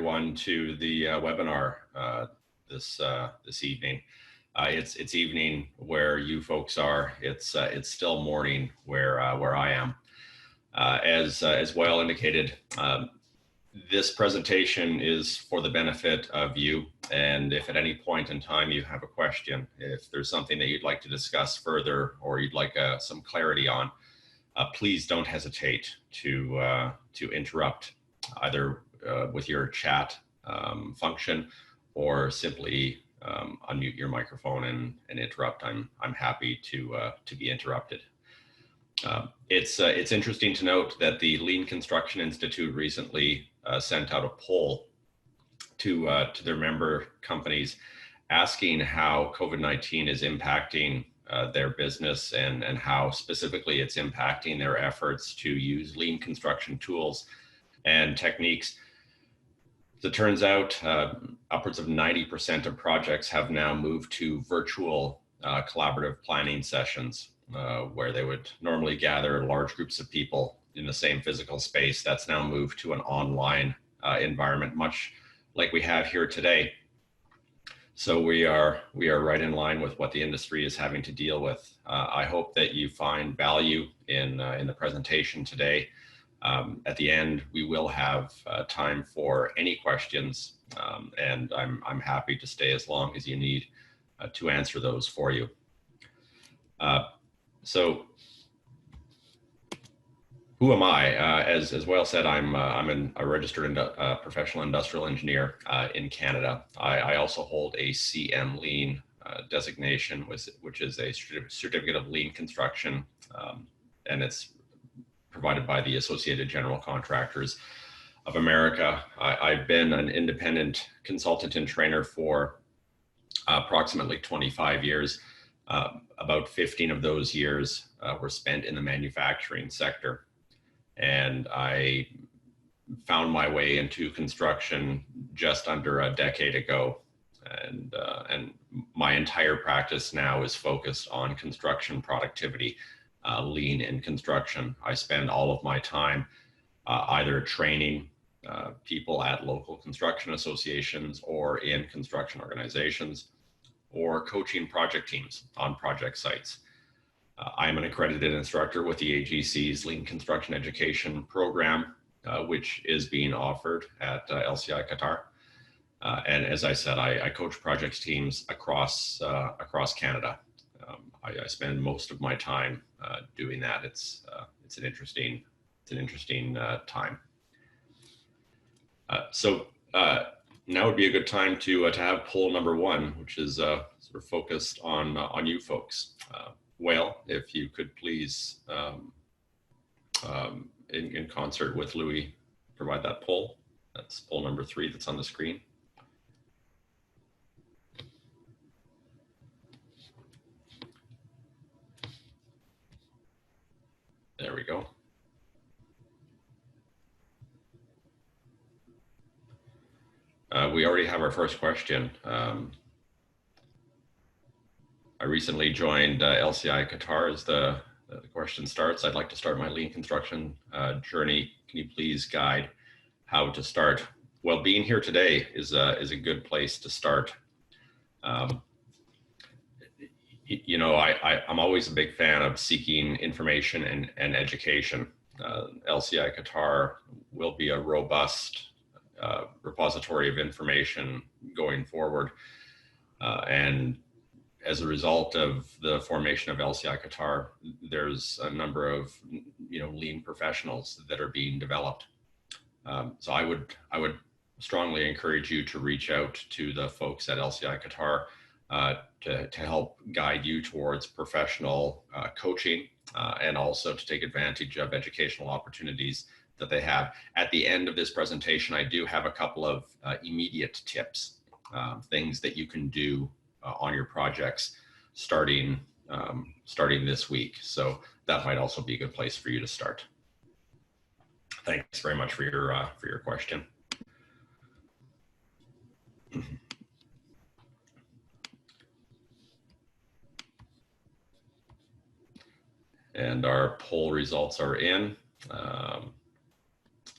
everyone to the webinar this evening. It's evening where you folks are. It's still morning where I am. As Well indicated, this presentation is for the benefit of you, and if at any point in time you have a question, if there's something that you'd like to discuss further or you'd like some clarity on, please don't hesitate to interrupt either with your chat function or simply unmute your microphone and interrupt. I'm happy to be interrupted. It's interesting to note that the Lean Construction Institute recently sent out a poll to their member companies asking how COVID-19 is impacting their business and how specifically it's impacting their efforts to use lean construction tools and techniques. As it turns out, upwards of 90% of projects have now moved to virtual collaborative planning sessions where they would normally gather large groups of people in the same physical space. That's now moved to an online environment, much like we have here today. So we are right in line with what the industry is having to deal with. I hope that you find value in the presentation today. At the end, we will have time for any questions, and I'm happy to stay as long as you need to answer those for you. So who am I? As Well said, I'm a registered professional industrial engineer in Canada. I also hold a CM Lean designation, which is a certificate of lean construction, and it's provided by the Associated General Contractors of America. I've been an independent consultant and trainer for approximately 25 years. About 15 of those years were spent in the manufacturing sector. And I found my way into construction just under a decade ago. And my entire practice now is focused on construction productivity, lean in construction. I spend all of my time either training people at local construction associations or in construction organizations, or coaching project teams on project sites. I'm an accredited instructor with the AGC's Lean Construction Education Program, which is being offered at LCI Qatar. And as I said, I coach projects teams across Canada. I spend most of my time doing that. It's an interesting time. So now would be a good time to have poll number one, which is sort of focused on you folks. Well, if you could please, in concert with Louis, provide that poll. That's poll number 3 that's on the screen. There we go. We already have our first question. I recently joined LCI Qatar as the question starts. I'd like to start my lean construction journey. Can you please guide how to start? Well, being here today is a good place to start. You know, I'm always a big fan of seeking information and education. LCI Qatar will be a robust repository of information going forward. And as a result of the formation of LCI Qatar, there's a number of lean professionals that are being developed. So I would strongly encourage you to reach out to the folks at LCI Qatar to help guide you towards professional coaching and also to take advantage of educational opportunities that they have. At the end of this presentation, I do have a couple of immediate tips, things that you can do on your projects starting this week. So that might also be a good place for you to start. Thanks very much for your question. And our poll results are in.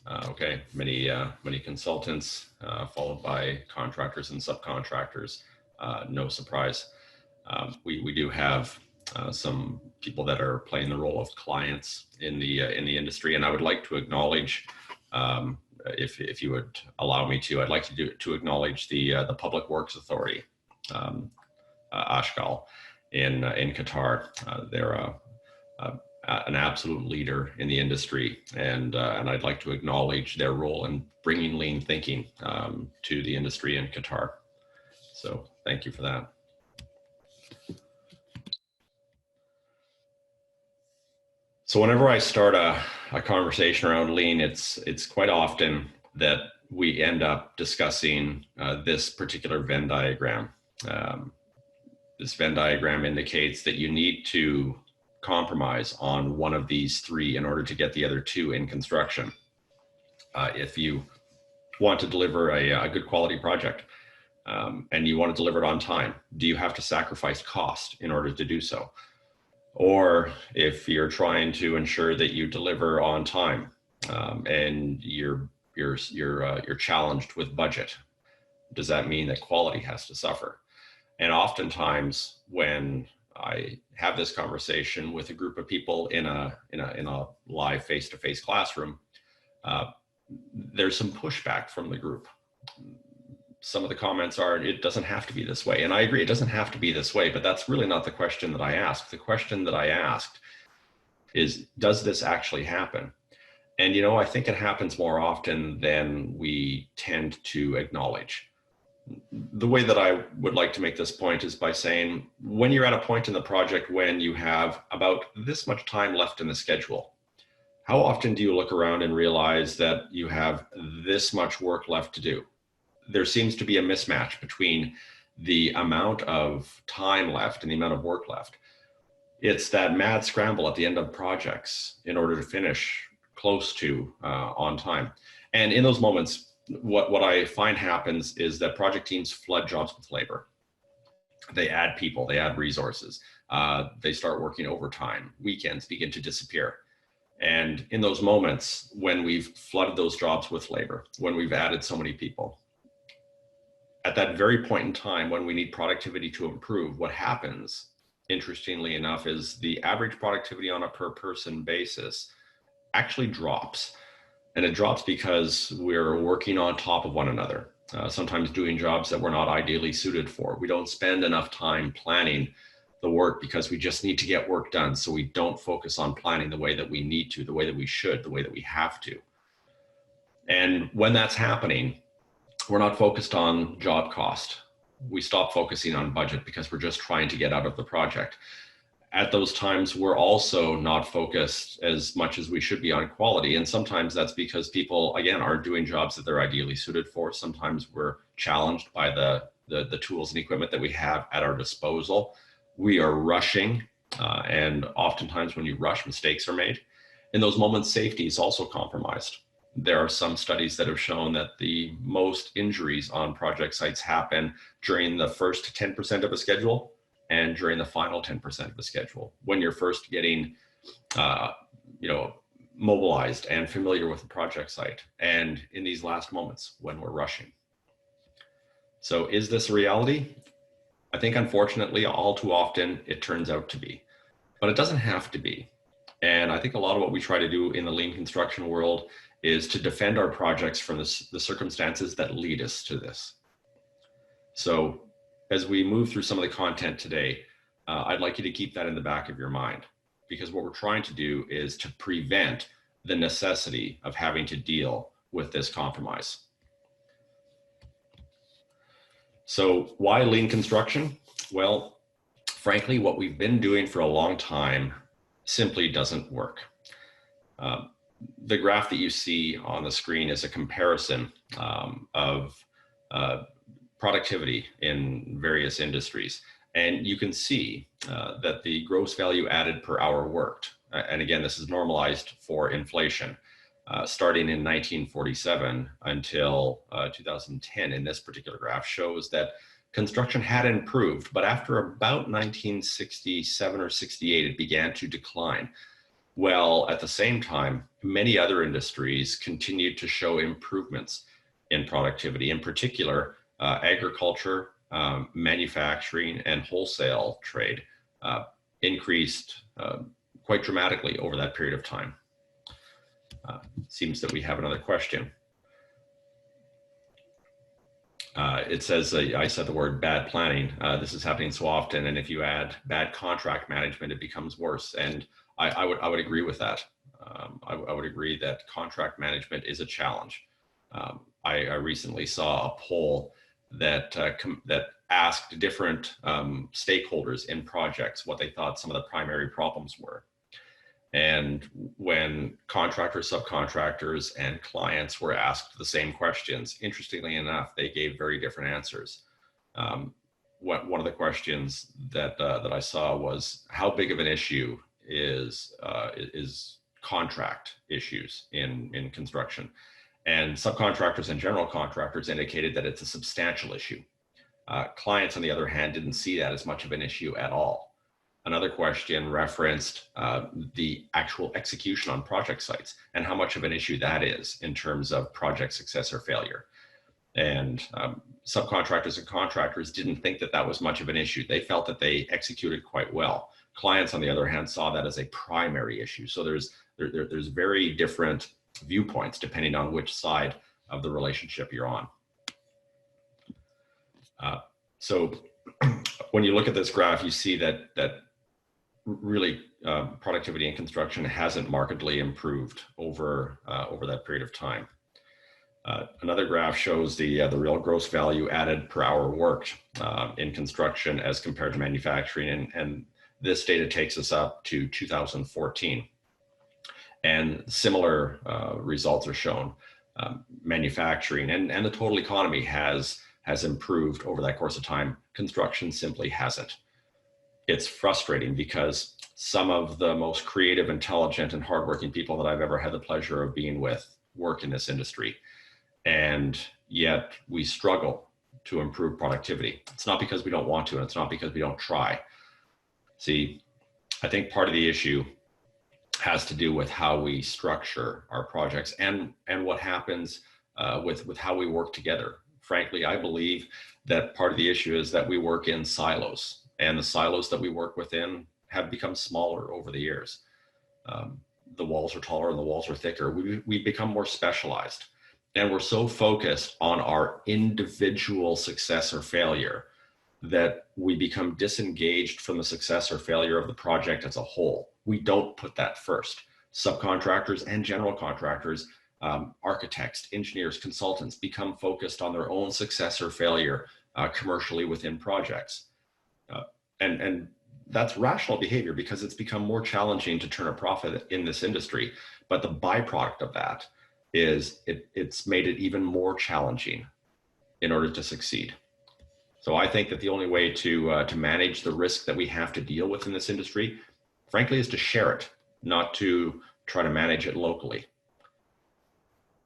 Okay, many consultants, followed by contractors and subcontractors. No surprise. We do have some people that are playing the role of clients in the industry, and I would like to acknowledge, if you would allow me to, I'd like to acknowledge the Public Works Authority, Ashgal, in Qatar. They're an absolute leader in the industry, and I'd like to acknowledge their role in bringing lean thinking to the industry in Qatar. So thank you for that. So whenever I start a conversation around lean, it's quite often that we end up discussing this particular Venn diagram. This Venn diagram indicates that you need to compromise on one of these three in order to get the other two in construction. If you want to deliver a good quality project and you want to deliver it on time, do you have to sacrifice cost in order to do so? Or if you're trying to ensure that you deliver on time and you're challenged with budget, does that mean that quality has to suffer? And oftentimes, when I have this conversation with a group of people in a live face-to-face classroom, there's some pushback from the group. Some of the comments are, it doesn't have to be this way. And I agree, it doesn't have to be this way, but that's really not the question that I asked. The question that I asked is, does this actually happen? And, I think it happens more often than we tend to acknowledge. The way that I would like to make this point is by saying, when you're at a point in the project when you have about this much time left in the schedule, how often do you look around and realize that you have this much work left to do? There seems to be a mismatch between the amount of time left and the amount of work left. It's that mad scramble at the end of projects in order to finish close to on time. And in those moments, what I find happens is that project teams flood jobs with labor. They add people, they add resources, they start working overtime, weekends begin to disappear. And in those moments, when we've flooded those jobs with labor, when we've added so many people, at that very point in time when we need productivity to improve, what happens, interestingly enough, is the average productivity on a per person basis actually drops. And it drops because we're working on top of one another, sometimes doing jobs that we're not ideally suited for. We don't spend enough time planning the work because we just need to get work done. So we don't focus on planning the way that we need to, the way that we should, the way that we have to. And when that's happening, we're not focused on job cost. We stop focusing on budget because we're just trying to get out of the project. At those times, we're also not focused as much as we should be on quality. And sometimes that's because people, again, aren't doing jobs that they're ideally suited for. Sometimes we're challenged by the tools and equipment that we have at our disposal. We are rushing, and oftentimes when you rush, mistakes are made. In those moments, safety is also compromised. There are some studies that have shown that the most injuries on project sites happen during the first 10% of a schedule and during the final 10% of the schedule, when you're first getting mobilized and familiar with the project site, and in these last moments when we're rushing. So is this a reality? I think unfortunately, all too often it turns out to be, but it doesn't have to be. And I think a lot of what we try to do in the lean construction world is to defend our projects from the circumstances that lead us to this. So as we move through some of the content today, I'd like you to keep that in the back of your mind, because what we're trying to do is to prevent the necessity of having to deal with this compromise. So why lean construction? Well, frankly, what we've been doing for a long time simply doesn't work. The graph that you see on the screen is a comparison of productivity in various industries. And you can see that the gross value added per hour worked, and again, this is normalized for inflation, starting in 1947 until 2010 in this particular graph, shows that construction had improved, but after about 1967 or 68, it began to decline, While at the same time, many other industries continued to show improvements in productivity. In particular, agriculture, manufacturing, and wholesale trade increased quite dramatically over that period of time. Seems that we have another question. It says, I said the word bad planning. This is happening so often, and if you add bad contract management, it becomes worse. And I would agree with that. I would agree that contract management is a challenge. I recently saw a poll that asked different stakeholders in projects what they thought some of the primary problems were. And when contractors, subcontractors, and clients were asked the same questions, interestingly enough, they gave very different answers. One of the questions that I saw was, how big of an issue is contract issues in construction? And subcontractors and general contractors indicated that it's a substantial issue. Clients, on the other hand, didn't see that as much of an issue at all. Another question referenced the actual execution on project sites and how much of an issue that is in terms of project success or failure. And subcontractors and contractors didn't think that that was much of an issue. They felt that they executed quite well. Clients, on the other hand, saw that as a primary issue. So there's very different viewpoints depending on which side of the relationship you're on. So when you look at this graph, you see that really productivity in construction hasn't markedly improved over that period of time. Another graph shows the real gross value added per hour worked in construction as compared to manufacturing, and this data takes us up to 2014. And similar results are shown. Manufacturing and the total economy has improved over that course of time. Construction simply hasn't. It's frustrating because some of the most creative, intelligent, and hardworking people that I've ever had the pleasure of being with work in this industry. And yet we struggle to improve productivity. It's not because we don't want to, and it's not because we don't try. See, I think part of the issue has to do with how we structure our projects and what happens with how we work together. Frankly, I believe that part of the issue is that we work in silos, and the silos that we work within have become smaller over the years. The walls are taller and the walls are thicker. We've become more specialized, and we're so focused on our individual success or failure that we become disengaged from the success or failure of the project as a whole. We don't put that first. Subcontractors and general contractors, architects, engineers, consultants become focused on their own success or failure commercially within projects. And that's rational behavior because it's become more challenging to turn a profit in this industry. But the byproduct of that is it's made it even more challenging in order to succeed. So I think that the only way to manage the risk that we have to deal with in this industry, frankly, is to share it, not to try to manage it locally.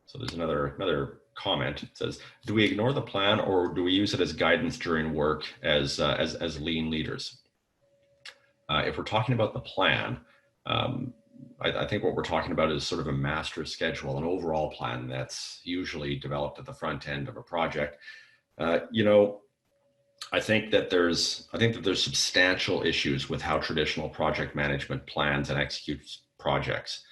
So there's another comment. It says, do we ignore the plan or do we use it as guidance during work as lean leaders? If we're talking about the plan, I think what we're talking about is sort of a master schedule, an overall plan that's usually developed at the front end of a project. I think that there's substantial issues with how traditional project management plans and executes projects.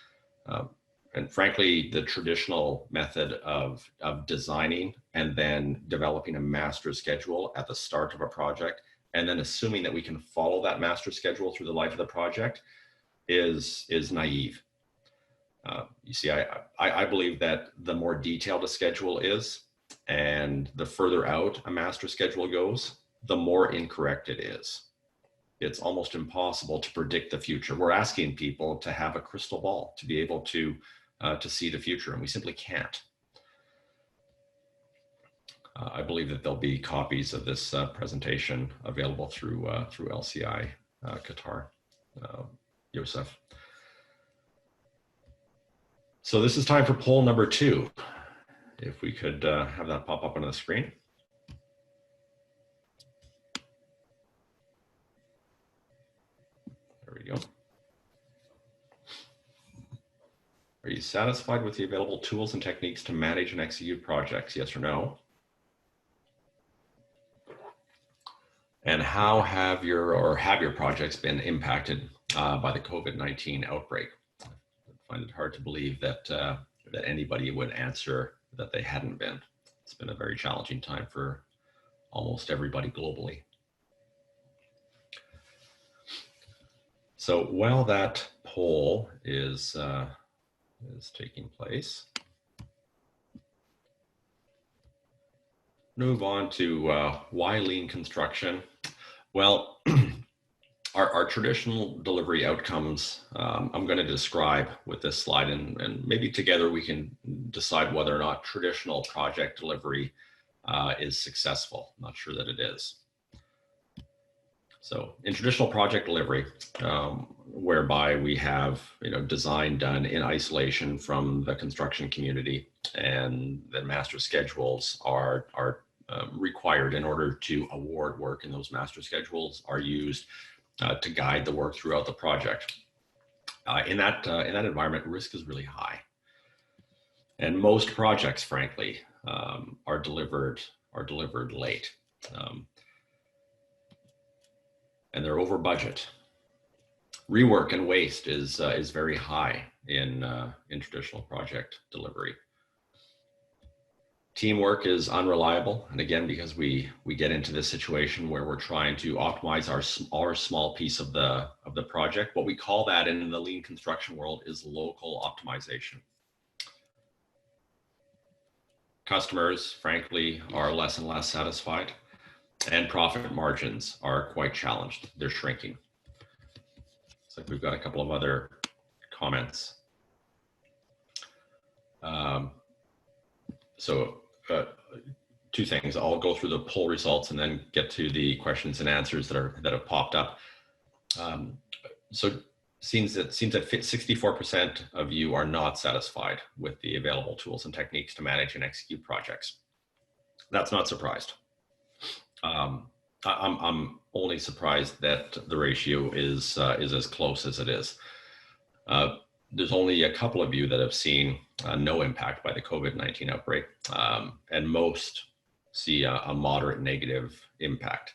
And frankly, the traditional method of designing and then developing a master schedule at the start of a project, and then assuming that we can follow that master schedule through the life of the project is naive. You see, I believe that the more detailed a schedule is, and the further out a master schedule goes, the more incorrect it is. It's almost impossible to predict the future. We're asking people to have a crystal ball to be able to see the future, and we simply can't. I believe that there'll be copies of this presentation available through LCI Qatar, Yosef. So this is time for poll number 2. If we could have that pop up on the screen. There we go. Are you satisfied with the available tools and techniques to manage and execute projects? Yes or no? And how have your projects been impacted by the COVID-19 outbreak? I find it hard to believe that that anybody would answer that they hadn't been. It's been a very challenging time for almost everybody globally. So while that poll is taking place, move on to why lean construction. Well, our traditional delivery outcomes, I'm going to describe with this slide, and maybe together we can decide whether or not traditional project delivery is successful. I'm not sure that it is. So in traditional project delivery, whereby we have design done in isolation from the construction community, and the master schedules are required in order to award work, and those master schedules are used to guide the work throughout the project. In that environment, risk is really high, and most projects, frankly, are delivered late, and they're over budget. Rework and waste is very high in traditional project delivery. Teamwork is unreliable, and again, because we get into this situation where we're trying to optimize our small piece of the project. What we call that in the lean construction world is local optimization. Customers, frankly, are less and less satisfied, and profit margins are quite challenged. They're shrinking. Looks like we've got a couple of other comments. Two things. I'll go through the poll results and then get to the questions and answers that have popped up. So seems that 64% of you are not satisfied with the available tools and techniques to manage and execute projects. That's not surprised. I'm only surprised that the ratio is as close as it is. There's only a couple of you that have seen no impact by the COVID-19 outbreak, and most see a moderate negative impact.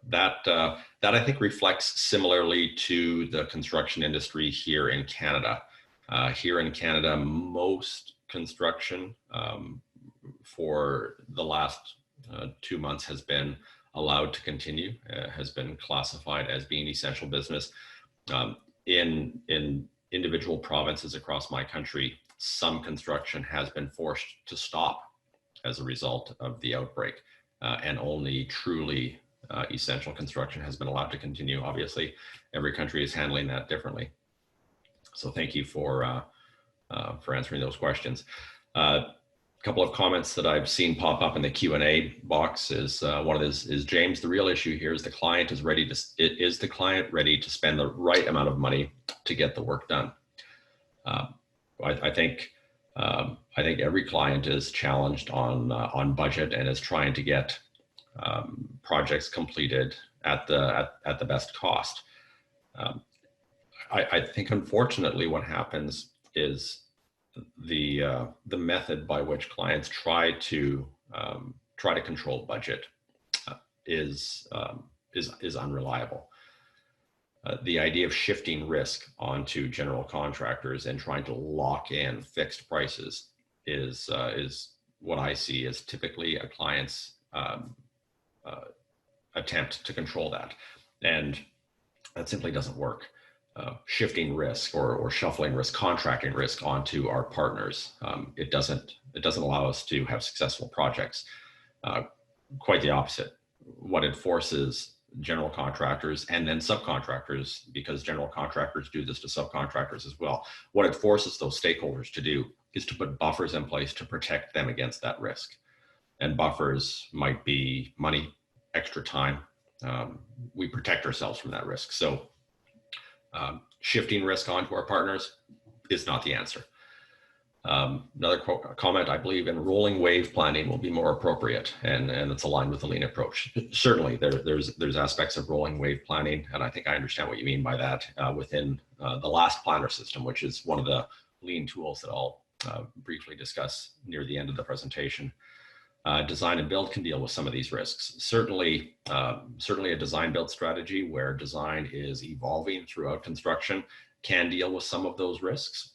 That I think reflects similarly to the construction industry here in Canada. Here in Canada, most construction for the last 2 months has been allowed to continue, has been classified as being essential business. In individual provinces across my country, some construction has been forced to stop as a result of the outbreak, and only truly essential construction has been allowed to continue. Obviously, every country is handling that differently. So thank you for answering those questions. Couple of comments that I've seen pop up in the Q&A box is one of this is James. The real issue here is the client is ready to ready to spend the right amount of money to get the work done. I think every client is challenged on budget and is trying to get projects completed at the best cost. I think unfortunately what happens is the method by which clients try to control budget is unreliable. The idea of shifting risk onto general contractors and trying to lock in fixed prices is what I see as typically a client's attempt to control that, and that simply doesn't work. Shifting risk or shuffling risk, contracting risk onto our partners, it doesn't allow us to have successful projects. Quite the opposite. What it forces general contractors and then subcontractors, because general contractors do this to subcontractors as well, what it forces those stakeholders to do is to put buffers in place to protect them against that risk. And buffers might be money, extra time. We protect ourselves from that risk. So shifting risk onto our partners is not the answer. Another comment, I believe in rolling wave planning will be more appropriate, and it's aligned with the lean approach. Certainly there's aspects of rolling wave planning, and I think I understand what you mean by that within the last planner system, which is one of the lean tools that I'll briefly discuss near the end of the presentation. Design and build can deal with some of these risks. Certainly a design build strategy where design is evolving throughout construction can deal with some of those risks.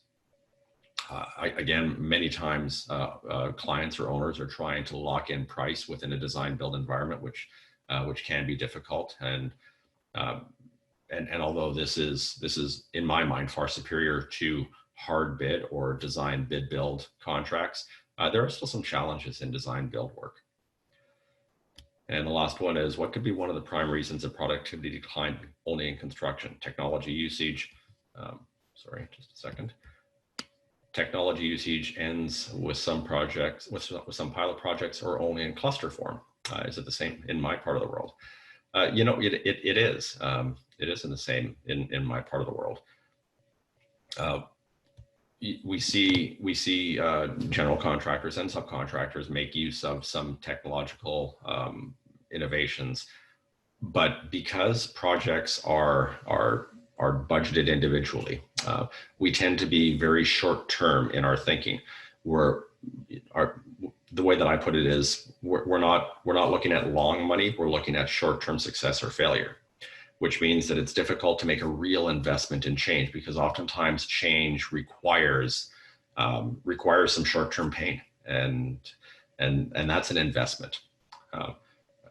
Again, many times clients or owners are trying to lock in price within a design build environment, which can be difficult. And although this is in my mind far superior to hard bid or design bid build contracts, there are still some challenges in design build work. And the last one is, what could be one of the prime reasons of productivity decline only in construction? Technology usage. Sorry, just a second. Technology usage ends with some projects, with some pilot projects, or only in cluster form. Is it the same in my part of the world? You know, it is. It is in the same in my part of the world. We see general contractors and subcontractors make use of some technological innovations, but because projects are budgeted individually, we tend to be very short term in our thinking. The way that I put it is we're not looking at long money, we're looking at short term success or failure, which means that it's difficult to make a real investment in change, because oftentimes change requires some short term pain, and that's an investment.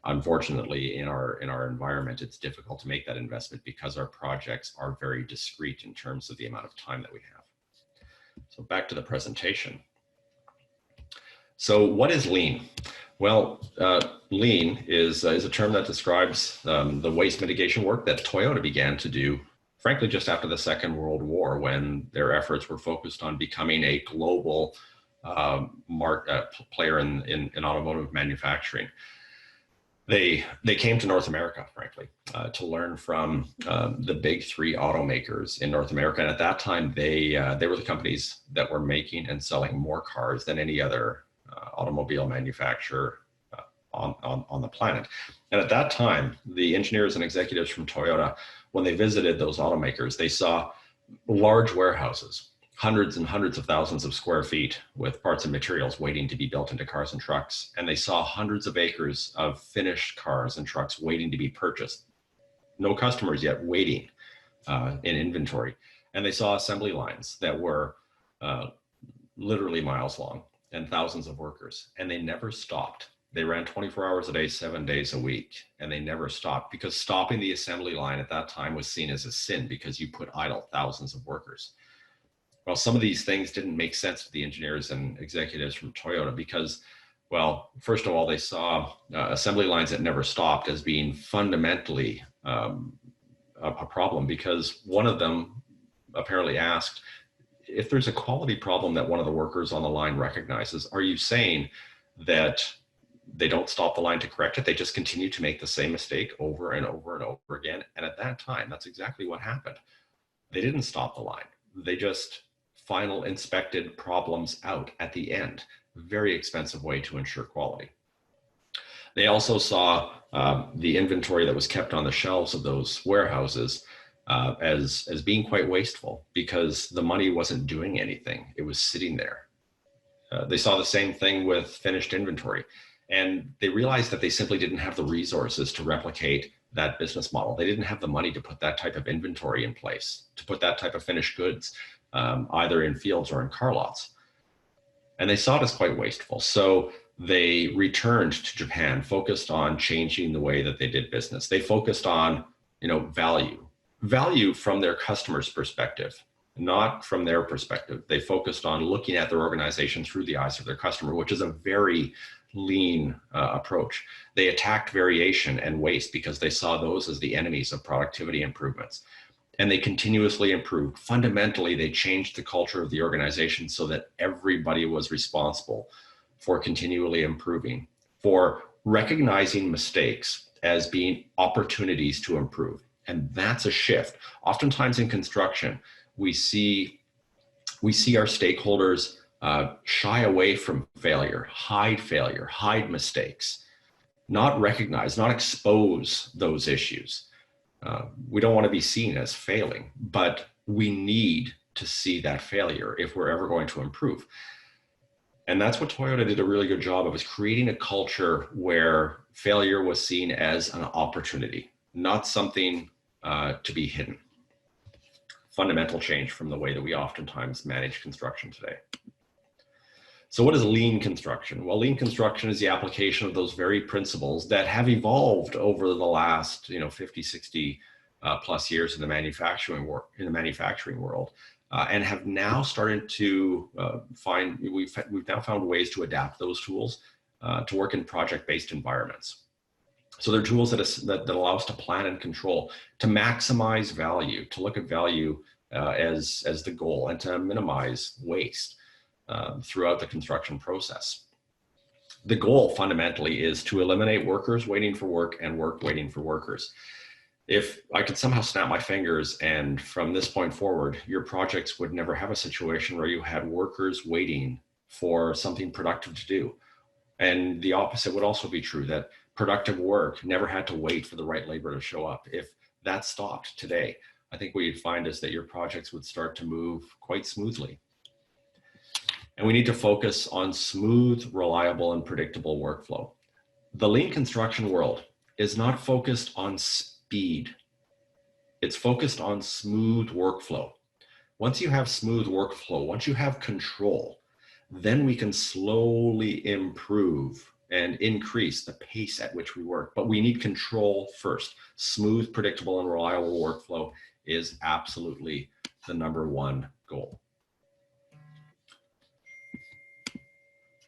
Unfortunately, in our environment, it's difficult to make that investment because our projects are very discrete in terms of the amount of time that we have. So back to the presentation. So what is lean? Well, lean is a term that describes the waste mitigation work that Toyota began to do, frankly, just after the Second World War, when their efforts were focused on becoming a global player in automotive manufacturing. They came to North America, frankly, to learn from the big three automakers in North America. And at that time, they were the companies that were making and selling more cars than any other automobile manufacturer on the planet. And at that time, the engineers and executives from Toyota, when they visited those automakers, they saw large warehouses, hundreds and hundreds of thousands of square feet with parts and materials waiting to be built into cars and trucks. And they saw hundreds of acres of finished cars and trucks waiting to be purchased. No customers yet, waiting in inventory. And they saw assembly lines that were literally miles long and thousands of workers, and they never stopped. They ran 24 hours a day, 7 days a week, and they never stopped, because stopping the assembly line at that time was seen as a sin because you put idle thousands of workers. Well, some of these things didn't make sense to the engineers and executives from Toyota because, well, first of all, they saw assembly lines that never stopped as being fundamentally a problem, because one of them apparently asked, if there's a quality problem that one of the workers on the line recognizes, are you saying that they don't stop the line to correct it? They just continue to make the same mistake over and over and over again. And at that time, that's exactly what happened. They didn't stop the line. They just final inspected problems out at the end. Very expensive way to ensure quality. They also saw the inventory that was kept on the shelves of those warehouses as being quite wasteful, because the money wasn't doing anything. It was sitting there. They saw the same thing with finished inventory, and they realized that they simply didn't have the resources to replicate that business model. They didn't have the money to put that type of inventory in place, to put that type of finished goods, either in fields or in car lots. And they saw it as quite wasteful. So they returned to Japan, focused on changing the way that they did business. They focused on, value from their customer's perspective, not from their perspective. They focused on looking at their organization through the eyes of their customer, which is a very lean approach. They attacked variation and waste because they saw those as the enemies of productivity improvements. And they continuously improved. Fundamentally, they changed the culture of the organization so that everybody was responsible for continually improving, for recognizing mistakes as being opportunities to improve. And that's a shift. Oftentimes in construction, we see our stakeholders shy away from failure, hide mistakes, not recognize, not expose those issues. We don't want to be seen as failing, but we need to see that failure if we're ever going to improve. And that's what Toyota did a really good job of, is creating a culture where failure was seen as an opportunity, not something to be hidden. Fundamental change from the way that we oftentimes manage construction today. So what is lean construction? Well, lean construction is the application of those very principles that have evolved over the last 50, 60 plus years in the manufacturing world. And have now started to we've now found ways to adapt those tools to work in project-based environments. So they're tools that allow us to plan and control, to maximize value, to look at value as the goal, and to minimize waste throughout the construction process. The goal fundamentally is to eliminate workers waiting for work and work waiting for workers. If I could somehow snap my fingers and from this point forward, your projects would never have a situation where you had workers waiting for something productive to do. And the opposite would also be true, that productive work never had to wait for the right labor to show up. If that stopped today, I think what you'd find is that your projects would start to move quite smoothly. And we need to focus on smooth, reliable, and predictable workflow. The lean construction world is not focused on speed. It's focused on smooth workflow. Once you have smooth workflow, once you have control, then we can slowly improve and increase the pace at which we work. But we need control first. Smooth, predictable, and reliable workflow is absolutely the #1 goal.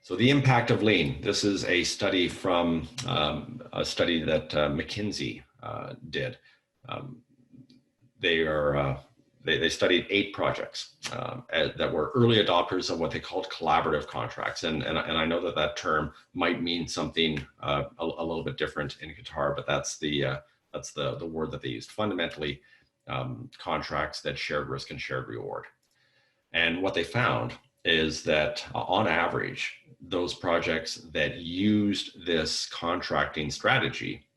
So the impact of lean. This is a study from a study that McKinsey did. They studied 8 projects that were early adopters of what they called collaborative contracts. And I know that term might mean something a little bit different in Qatar, but that's the word that they used. Fundamentally, contracts that shared risk and shared reward. And what they found is that on average, those projects that used this contracting strategy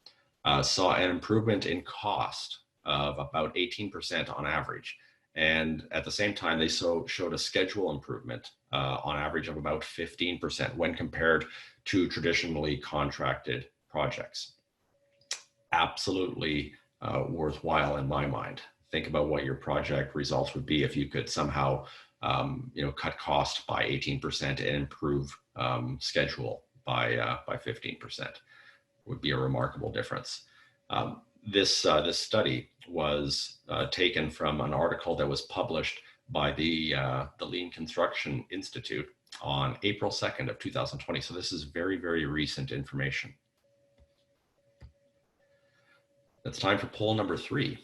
saw an improvement in cost of about 18% on average. And at the same time, they showed a schedule improvement on average of about 15% when compared to traditionally contracted projects. Absolutely worthwhile in my mind. Think about what your project results would be if you could somehow cut cost by 18% and improve schedule by 15%. Would be a remarkable difference. This study was taken from an article that was published by the Lean Construction Institute on April 2nd of 2020. So this is very, very recent information. It's time for poll number 3.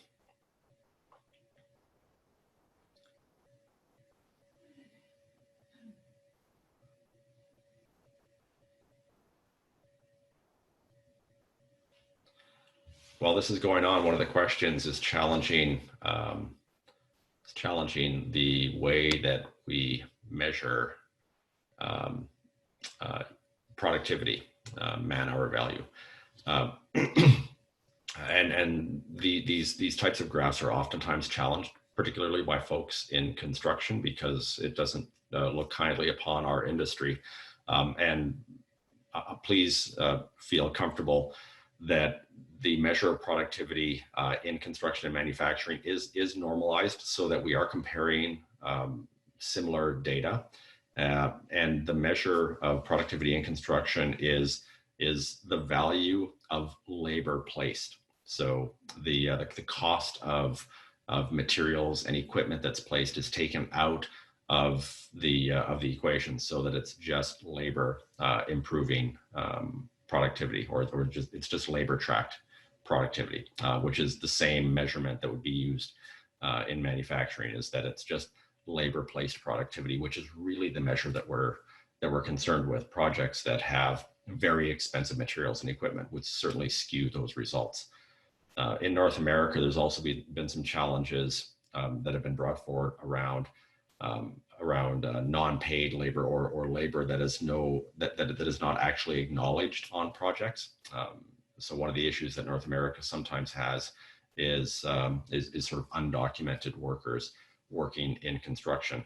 While this is going on, one of the questions is challenging the way that we measure productivity, man-hour value, and these types of graphs are oftentimes challenged, particularly by folks in construction, because it doesn't look kindly upon our industry. Please feel comfortable that the measure of productivity in construction and manufacturing is normalized so that we are comparing similar data. And the measure of productivity in construction is the value of labor placed. So the cost of materials and equipment that's placed is taken out of the equation, so that it's just labor improving productivity, or it's just labor tracked productivity, which is the same measurement that would be used in manufacturing, is that it's just labor placed productivity, which is really the measure that we're concerned with. Projects that have very expensive materials and equipment would certainly skew those results. In North America, there's also been some challenges that have been brought forward around non-paid labor or labor that is not actually acknowledged on projects. So one of the issues that North America sometimes has is sort of undocumented workers working in construction.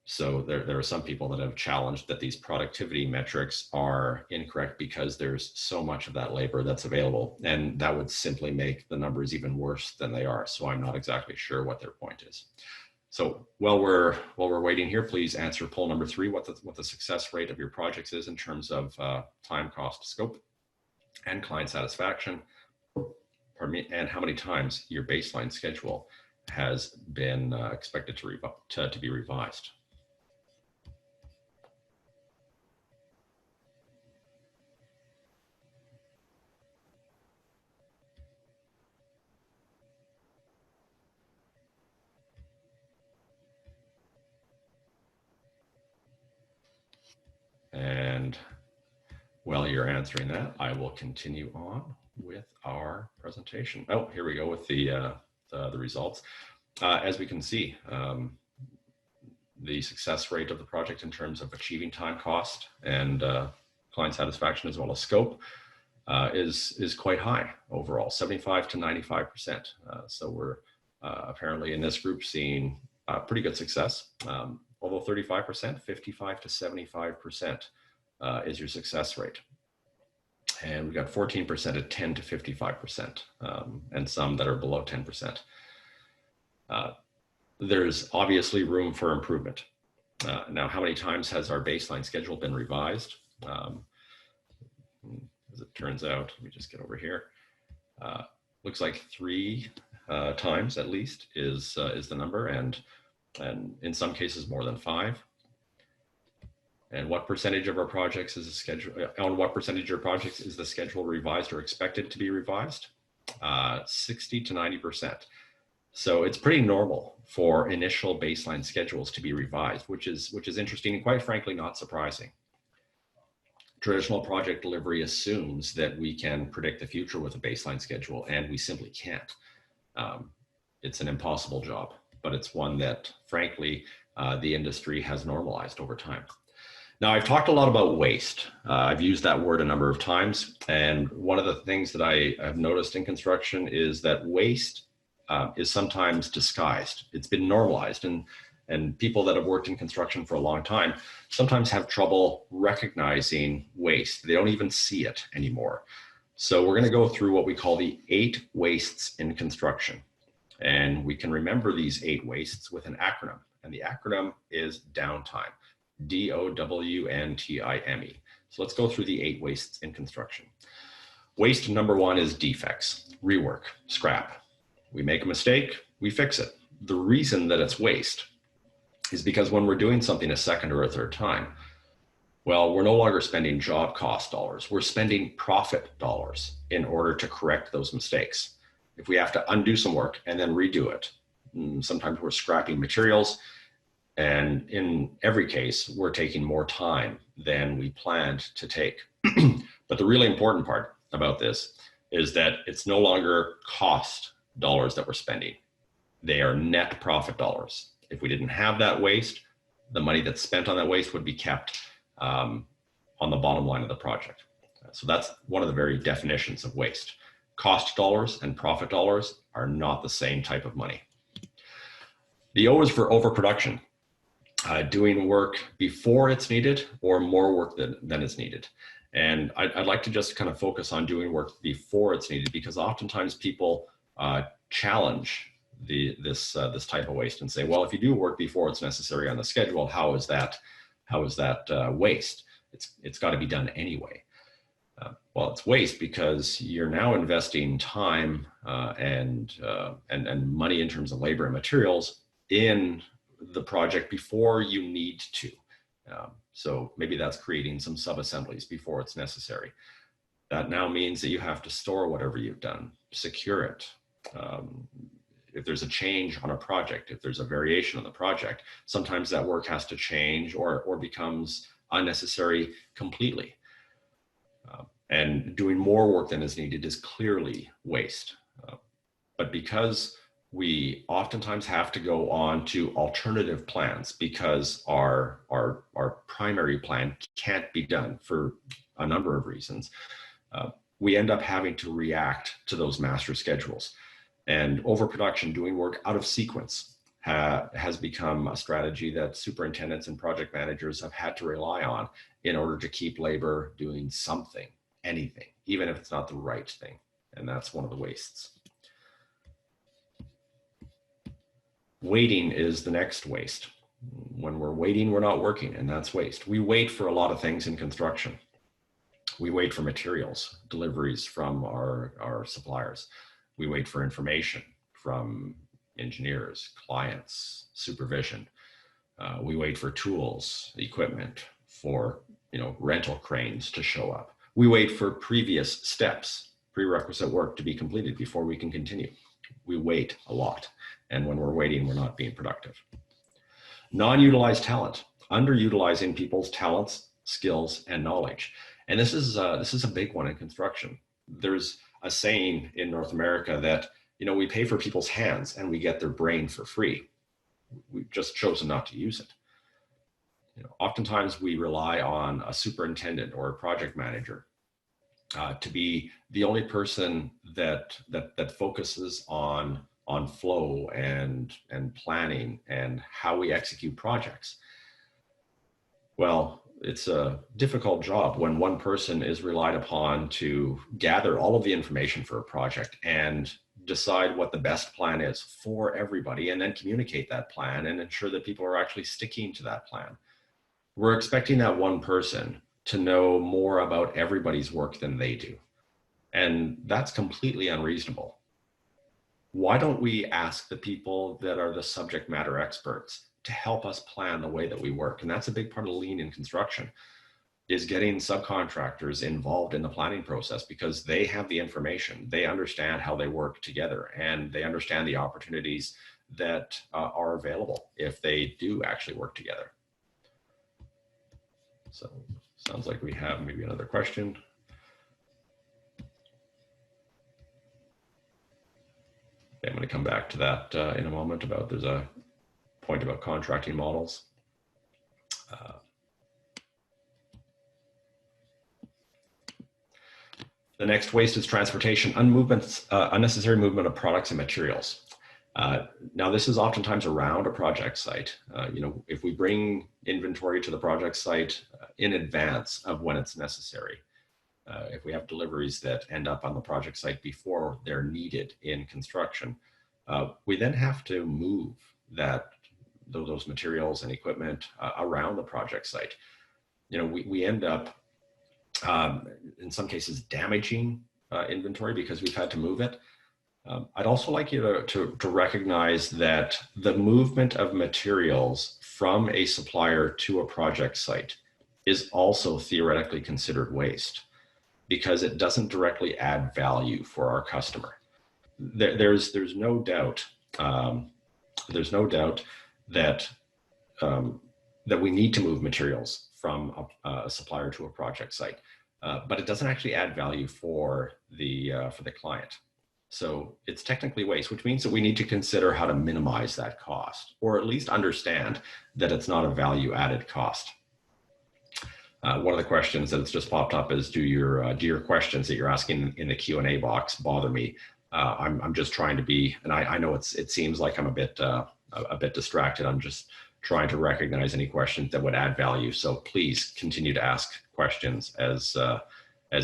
So there are some people that have challenged that these productivity metrics are incorrect because there's so much of that labor that's available, and that would simply make the numbers even worse than they are. So I'm not exactly sure what their point is. So while we're waiting here, please answer poll number 3, what the success rate of your projects is in terms of time, cost, scope, and client satisfaction. Pardon me, and how many times your baseline schedule has been expected to be revised. And while you're answering that, I will continue on with our presentation. Oh, here we go with the results. As we can see, the success rate of the project in terms of achieving time, cost, and client satisfaction as well as scope is quite high overall, 75 to 95%. So we're apparently in this group seeing pretty good success. Although 35%, 55 to 75% is your success rate. And we've got 14% at 10 to 55%, and some that are below 10%. There's obviously room for improvement. Now, how many times has our baseline schedule been revised? As it turns out, let me just get over here. Looks like 3 times at least is the number, and in some cases more than 5. And what percentage of our projects is the schedule? On what percentage of your projects is the schedule revised or expected to be revised? 60 to 90%. So it's pretty normal for initial baseline schedules to be revised, which is interesting and quite frankly not surprising. Traditional project delivery assumes that we can predict the future with a baseline schedule, and we simply can't. It's an impossible job, but it's one that frankly the industry has normalized over time. Now, I've talked a lot about waste. I've used that word a number of times, and one of the things that I have noticed in construction is that waste is sometimes disguised. It's been normalized, and people that have worked in construction for a long time sometimes have trouble recognizing waste. They don't even see it anymore. So we're going to go through what we call the 8 wastes in construction. And we can remember these 8 wastes with an acronym, and the acronym is downtime. DOWNTIME. So let's go through the 8 wastes in construction. Waste number 1 is defects, rework, scrap. We make a mistake, we fix it. The reason that it's waste is because when we're doing something a second or a third time, well, we're no longer spending job cost dollars. We're spending profit dollars in order to correct those mistakes. If we have to undo some work and then redo it, sometimes we're scrapping materials. And in every case, we're taking more time than we planned to take. But the really important part about this is that it's no longer cost dollars that we're spending. They are net profit dollars. If we didn't have that waste, the money that's spent on that waste would be kept on the bottom line of the project. So that's one of the very definitions of waste. Cost dollars and profit dollars are not the same type of money. The O is for overproduction. Doing work before it's needed or more work than is needed. And I'd like to just kind of focus on doing work before it's needed, because oftentimes people challenge this type of waste and say, well, if you do work before it's necessary on the schedule, how is that waste? It's got to be done anyway. Well, it's waste because you're now investing time and money in terms of labor and materials in the project before you need to. So maybe that's creating some sub-assemblies before it's necessary. That now means that you have to store whatever you've done, secure it. If there's a change on a project, if there's a variation on the project, sometimes that work has to change or becomes unnecessary completely. And doing more work than is needed is clearly waste. But because we oftentimes have to go on to alternative plans because our primary plan can't be done for a number of reasons, we end up having to react to those master schedules. And overproduction, doing work out of sequence, has become a strategy that superintendents and project managers have had to rely on in order to keep labor doing something, anything, even if it's not the right thing. And that's one of the wastes. Waiting is the next waste. When we're waiting, we're not working, and that's waste. We wait for a lot of things in construction. We wait for materials, deliveries from our suppliers. We wait for information from engineers, clients, supervision. We wait for tools, equipment, for rental cranes to show up. We wait for previous steps, prerequisite work to be completed before we can continue. We wait a lot. And when we're waiting, we're not being productive. Non-utilized talent, underutilizing people's talents, skills, and knowledge. And this is a big one in construction. There's a saying in North America that, we pay for people's hands and we get their brain for free. We've just chosen not to use it. Oftentimes we rely on a superintendent or a project manager to be the only person that focuses on flow and planning and how we execute projects. Well, it's a difficult job when one person is relied upon to gather all of the information for a project and decide what the best plan is for everybody, and then communicate that plan and ensure that people are actually sticking to that plan. We're expecting that one person to know more about everybody's work than they do. And that's completely unreasonable. Why don't we ask the people that are the subject matter experts to help us plan the way that we work? And that's a big part of lean in construction, is getting subcontractors involved in the planning process, because they have the information, they understand how they work together, and they understand the opportunities that are available if they do actually work together. So sounds like we have maybe another question. I'm going to come back to that in a moment. There's a point about contracting models. The next waste is transportation, unnecessary movement of products and materials. Now, this is oftentimes around a project site. If we bring inventory to the project site in advance of when it's necessary, if we have deliveries that end up on the project site before they're needed in construction, we then have to move those materials and equipment around the project site. We end up in some cases damaging inventory because we've had to move it. I'd also like you to recognize that the movement of materials from a supplier to a project site is also theoretically considered waste, because it doesn't directly add value for our customer. There's no doubt that we need to move materials from a supplier to a project site, but it doesn't actually add value for the client. So it's technically waste, which means that we need to consider how to minimize that cost, or at least understand that it's not a value added cost. One of the questions that's just popped up is, do your questions that you're asking in the Q&A box bother me? I'm just trying to be, and I know it seems like I'm a bit distracted. I'm just trying to recognize any questions that would add value. So please continue to ask questions as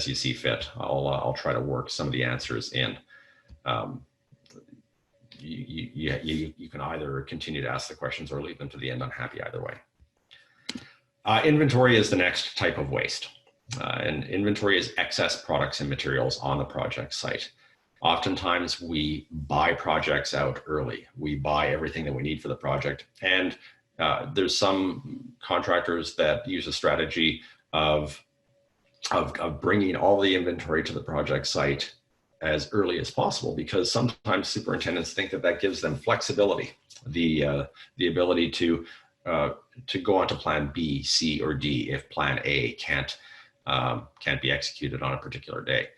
you see fit. I'll try to work some of the answers in. You can either continue to ask the questions or leave them to the end. I'm happy either way. Inventory is the next type of waste. And inventory is excess products and materials on the project site. Oftentimes we buy projects out early. We buy everything that we need for the project. And there's some contractors that use a strategy of bringing all the inventory to the project site as early as possible, because sometimes superintendents think that gives them flexibility, the ability to go on to plan B, C, or D if plan A can't be executed on a particular day.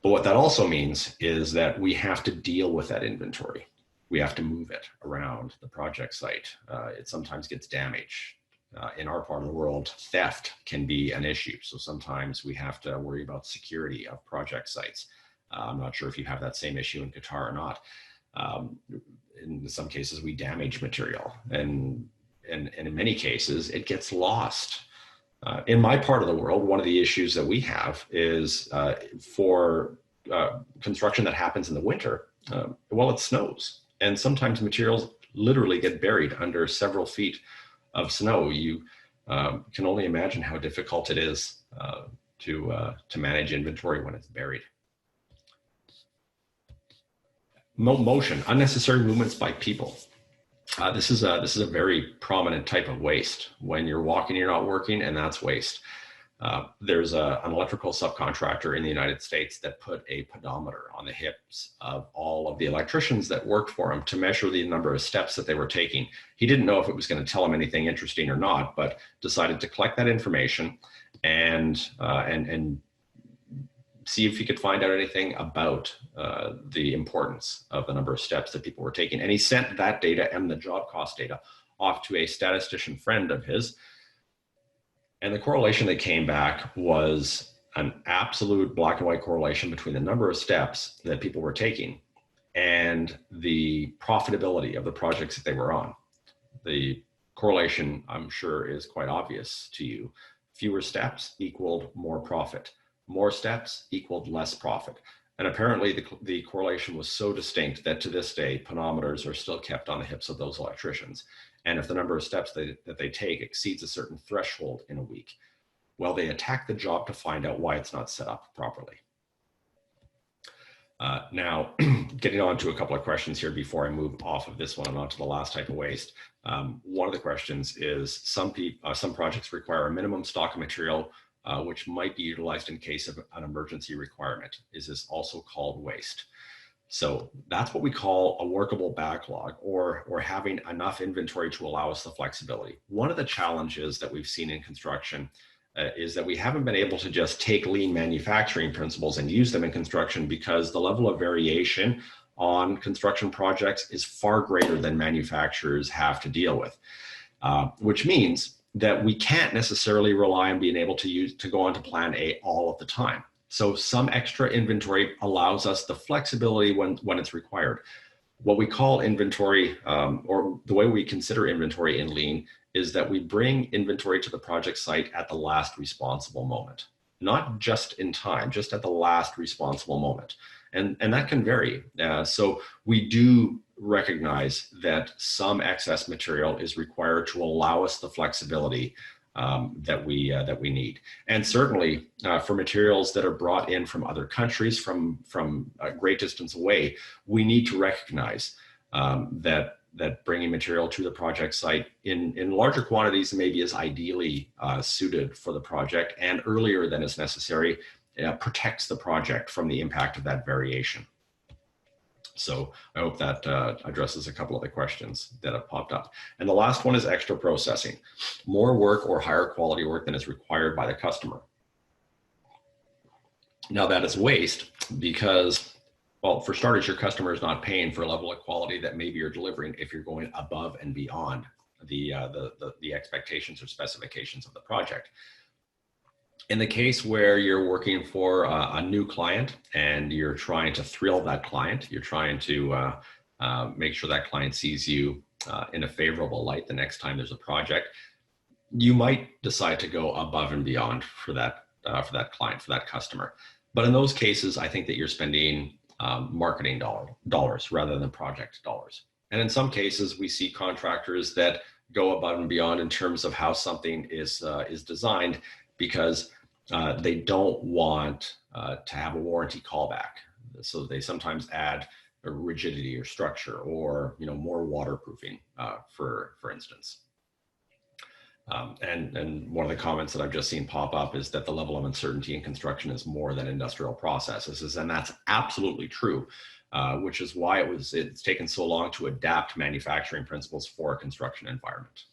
But what that also means is that we have to deal with that inventory. We have to move it around the project site. It sometimes gets damaged. In our part of the world, theft can be an issue. So sometimes we have to worry about security of project sites. I'm not sure if you have that same issue in Qatar or not. In some cases, we damage material, and in many cases, it gets lost. In my part of the world, one of the issues that we have is for construction that happens in the winter, well, it snows, and sometimes materials literally get buried under several feet of snow. You can only imagine how difficult it is to manage inventory when it's buried. Motion, unnecessary movements by people. This is a very prominent type of waste. When you're walking, you're not working, and that's waste. There's an electrical subcontractor in the United States that put a pedometer on the hips of all of the electricians that worked for him to measure the number of steps that they were taking. He didn't know if it was going to tell him anything interesting or not, but decided to collect that information and see if he could find out anything about the importance of the number of steps that people were taking. And he sent that data and the job cost data off to a statistician friend of his. And the correlation that came back was an absolute black and white correlation between the number of steps that people were taking and the profitability of the projects that they were on. The correlation, I'm sure, is quite obvious to you. Fewer steps equaled more profit. More steps equaled less profit. And apparently the correlation was so distinct that to this day, pedometers are still kept on the hips of those electricians. And if the number of steps that they take exceeds a certain threshold in a week, well, they attack the job to find out why it's not set up properly. Now, getting on to a couple of questions here before I move off of this one and onto the last type of waste. One of the questions is some projects require a minimum stock of material which might be utilized in case of an emergency requirement. Is this also called waste? So that's what we call a workable backlog, or having enough inventory to allow us the flexibility. One of the challenges that we've seen in construction is that we haven't been able to just take lean manufacturing principles and use them in construction, because the level of variation on construction projects is far greater than manufacturers have to deal with, which means that we can't necessarily rely on being able to go on to plan A all of the time. So some extra inventory allows us the flexibility when it's required. What we call inventory, or the way we consider inventory in lean, is that we bring inventory to the project site at the last responsible moment, not just in time, just at the last responsible moment. And that can vary. So we do recognize that some excess material is required to allow us the flexibility that we need. And certainly for materials that are brought in from other countries, from a great distance away, we need to recognize that bringing material to the project site in larger quantities maybe is ideally suited for the project, and earlier than is necessary protects the project from the impact of that variation. So I hope that addresses a couple of the questions that have popped up. And the last one is extra processing. More work or higher quality work than is required by the customer. Now that is waste because, well, for starters, your customer is not paying for a level of quality that maybe you're delivering if you're going above and beyond the expectations or specifications of the project. In the case where you're working for a new client and you're trying to thrill that client, you're trying to make sure that client sees you in a favorable light the next time there's a project, you might decide to go above and beyond for that client, for that customer. But in those cases, I think that you're spending marketing dollars rather than project dollars. And in some cases, we see contractors that go above and beyond in terms of how something is designed, because they don't want to have a warranty callback. So they sometimes add a rigidity or structure, or more waterproofing, for instance. And one of the comments that I've just seen pop up is that the level of uncertainty in construction is more than industrial processes, and that's absolutely true. Which is why it's taken so long to adapt manufacturing principles for a construction environment.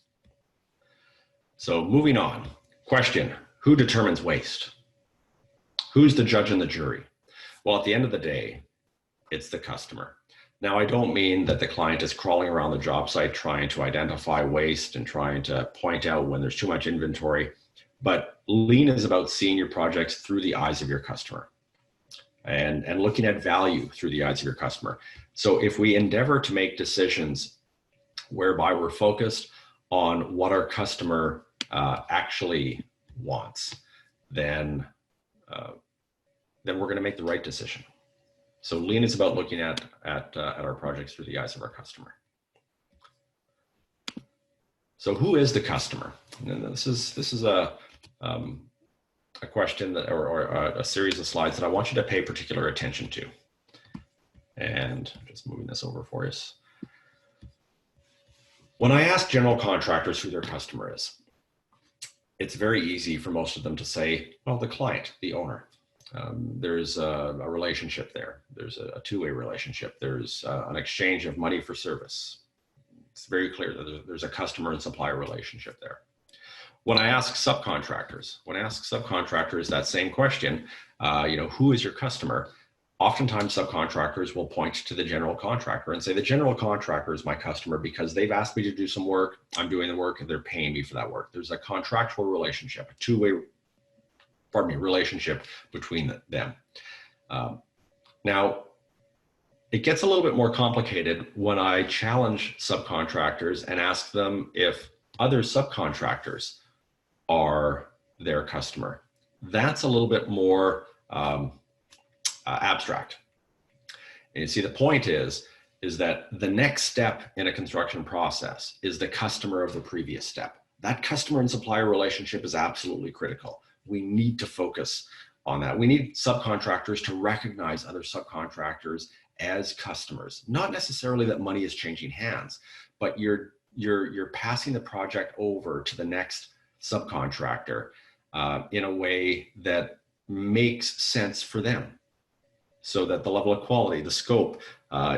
So moving on, question. Who determines waste? Who's the judge and the jury? Well, at the end of the day, it's the customer. Now, I don't mean that the client is crawling around the job site trying to identify waste and trying to point out when there's too much inventory, but lean is about seeing your projects through the eyes of your customer. and looking at value through the eyes of your customer. So if we endeavor to make decisions whereby we're focused on what our customer actually wants, then we're going to make the right decision. So Lean is about looking at our projects through the eyes of our customer. So who is the customer? And this is a question that, or a series of slides that I want you to pay particular attention to. And just moving this over for us. When I ask general contractors who their customer is, it's very easy for most of them to say, well, the client, the owner. There's a relationship there. There's a two-way relationship. There's an exchange of money for service. It's very clear that there's a customer and supplier relationship there. When I ask subcontractors, that same question, who is your customer? Oftentimes subcontractors will point to the general contractor and say, the general contractor is my customer because they've asked me to do some work, I'm doing the work, and they're paying me for that work. There's a contractual relationship, a two-way relationship between them. Now, it gets a little bit more complicated when I challenge subcontractors and ask them if other subcontractors are their customer. That's a little bit more abstract. And you see, the point is that the next step in a construction process is the customer of the previous step. That customer and supplier relationship is absolutely critical. We need to focus on that. We need subcontractors to recognize other subcontractors as customers. Not necessarily that money is changing hands, but you're passing the project over to the next subcontractor in a way that makes sense for them, so that the level of quality, the scope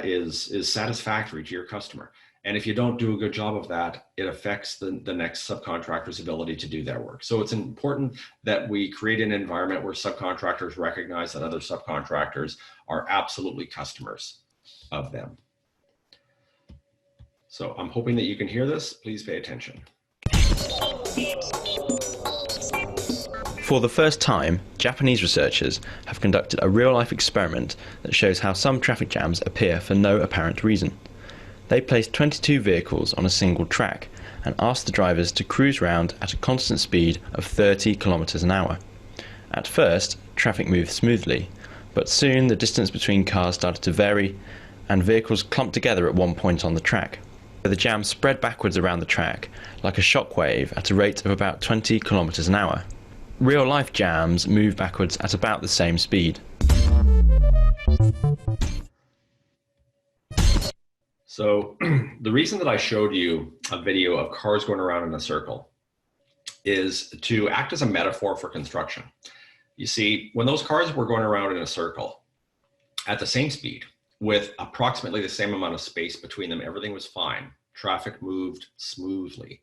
is satisfactory to your customer. And if you don't do a good job of that, it affects the next subcontractor's ability to do their work. So it's important that we create an environment where subcontractors recognize that other subcontractors are absolutely customers of them. So I'm hoping that you can hear this. Please pay attention. For the first time, Japanese researchers have conducted a real-life experiment that shows how some traffic jams appear for no apparent reason. They placed 22 vehicles on a single track and asked the drivers to cruise round at a constant speed of 30 kilometers an hour. At first, traffic moved smoothly, but soon the distance between cars started to vary and vehicles clumped together at one point on the track. The jam spread backwards around the track like a shockwave at a rate of about 20 kilometers an hour. Real-life jams move backwards at about the same speed. So the reason that I showed you a video of cars going around in a circle is to act as a metaphor for construction. You see, when those cars were going around in a circle at the same speed with approximately the same amount of space between them, everything was fine. Traffic moved smoothly.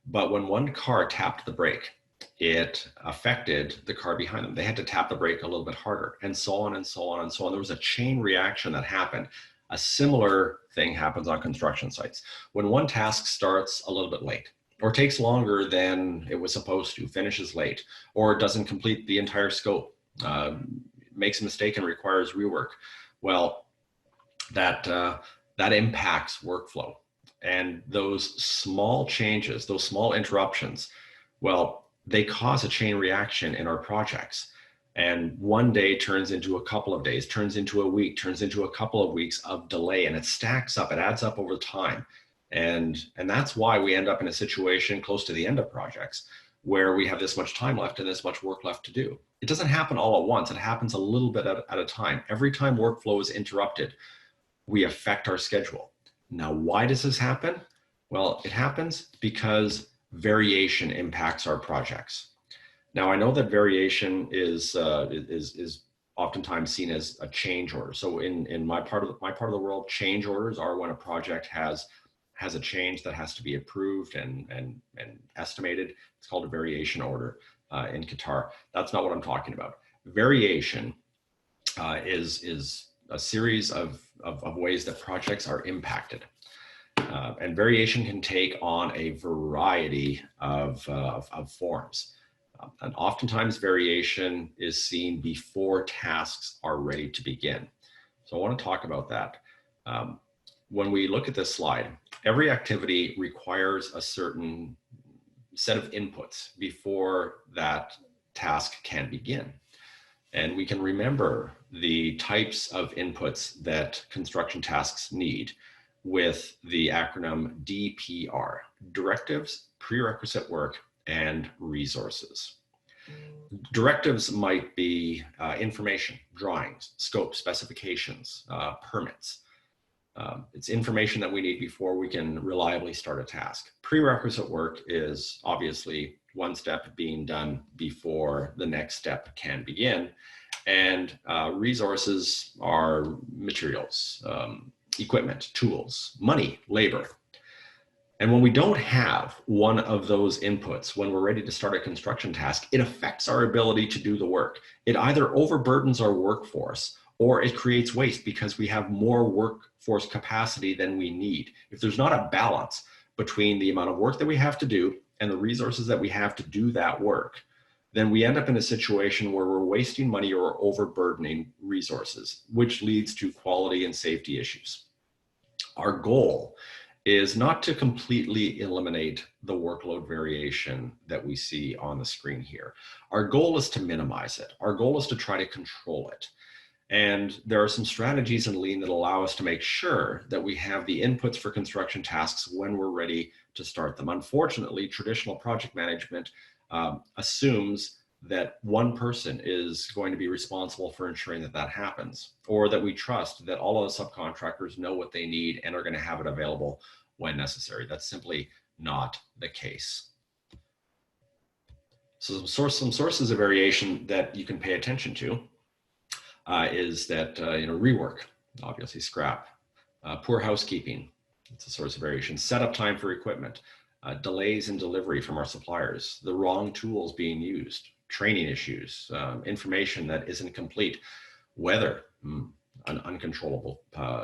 But when one car tapped the brake, it affected the car behind them. They had to tap the brake a little bit harder, and so on and so on and so on. There was a chain reaction that happened. A similar thing happens on construction sites. When one task starts a little bit late, or takes longer than it was supposed to, finishes late, or doesn't complete the entire scope, makes a mistake and requires rework, well, that impacts workflow. And those small changes, those small interruptions, well, they cause a chain reaction in our projects. And one day turns into a couple of days, turns into a week, turns into a couple of weeks of delay, and it stacks up, it adds up over time. And that's why we end up in a situation close to the end of projects where we have this much time left and this much work left to do. It doesn't happen all at once, it happens a little bit at a time. Every time workflow is interrupted, we affect our schedule. Now, why does this happen? Well, it happens because variation impacts our projects. Now, I know that variation is oftentimes seen as a change order. So in my part of the world, change orders are when a project has a change that has to be approved and estimated. It's called a variation order in Qatar. That's not what I'm talking about. Variation is a series of ways that projects are impacted. And variation can take on a variety of forms. And oftentimes variation is seen before tasks are ready to begin. So I want to talk about that. When we look at this slide, every activity requires a certain set of inputs before that task can begin. And we can remember the types of inputs that construction tasks need with the acronym DPR: directives, prerequisite work, and resources. Directives might be information, drawings, scope, specifications, permits. It's information that we need before we can reliably start a task. Prerequisite work is obviously one step being done before the next step can begin. And resources are materials, equipment, tools, money, labor. And when we don't have one of those inputs, when we're ready to start a construction task, it affects our ability to do the work. It either overburdens our workforce or it creates waste because we have more workforce capacity than we need. If there's not a balance between the amount of work that we have to do and the resources that we have to do that work, then we end up in a situation where we're wasting money or overburdening resources, which leads to quality and safety issues. Our goal is not to completely eliminate the workload variation that we see on the screen here. Our goal is to minimize it. Our goal is to try to control it. And there are some strategies in Lean that allow us to make sure that we have the inputs for construction tasks when we're ready to start them. Unfortunately, traditional project management assumes that one person is going to be responsible for ensuring that that happens, or that we trust that all of the subcontractors know what they need and are going to have it available when necessary. That's simply not the case. So some sources of variation that you can pay attention to is that rework, obviously scrap, poor housekeeping, it's a source of variation, setup time for equipment, delays in delivery from our suppliers, the wrong tools being used, training issues, information that isn't complete, weather, an uncontrollable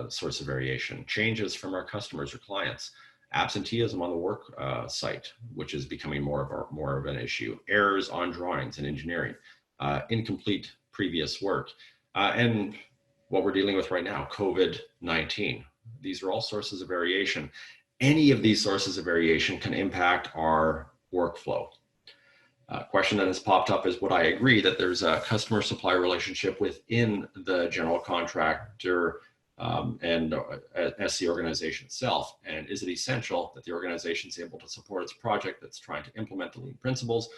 source of variation, changes from our customers or clients, absenteeism on the work site, which is becoming more of an issue, errors on drawings and engineering, incomplete previous work, and what we're dealing with right now, COVID-19. These are all sources of variation. Any of these sources of variation can impact our workflow. A question that has popped up is, would I agree that there's a customer-supplier relationship within the general contractor and SC organization itself? And is it essential that the organization is able to support its project that's trying to implement the Lean principles?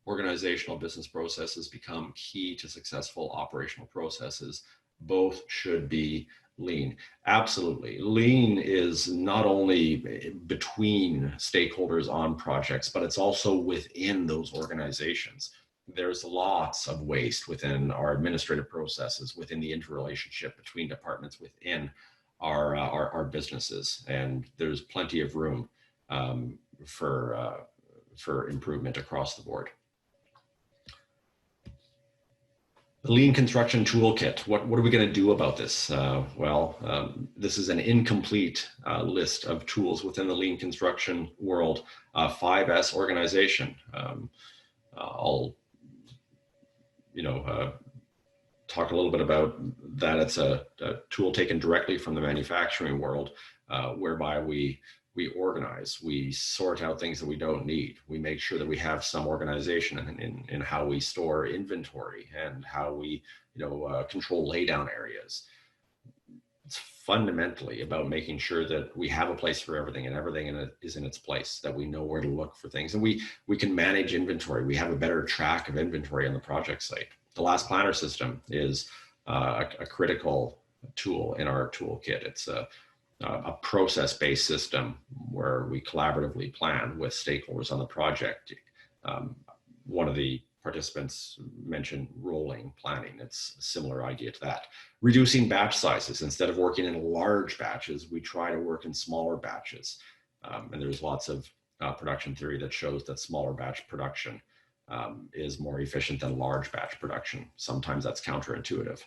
Organizational business processes become key to successful operational processes. Both should be Lean. Absolutely. Lean is not only between stakeholders on projects, but it's also within those organizations. There's lots of waste within our administrative processes, within the interrelationship between departments within our businesses, and there's plenty of room for improvement across the board. The Lean Construction Toolkit, what are we going to do about this? This is an incomplete list of tools within the Lean Construction world, 5S organization. I'll talk a little bit about that. It's a tool taken directly from the manufacturing world, whereby we organize, we sort out things that we don't need. We make sure that we have some organization in how we store inventory and how we, control laydown areas. It's fundamentally about making sure that we have a place for everything and everything is in its place, that we know where to look for things. And we can manage inventory. We have a better track of inventory on the project site. The last planner system is a critical tool in our toolkit. It's a process-based system where we collaboratively plan with stakeholders on the project. One of the participants mentioned rolling planning. It's a similar idea to that. Reducing batch sizes. Instead of working in large batches, we try to work in smaller batches. And there's lots of production theory that shows that smaller batch production is more efficient than large batch production. Sometimes that's counterintuitive.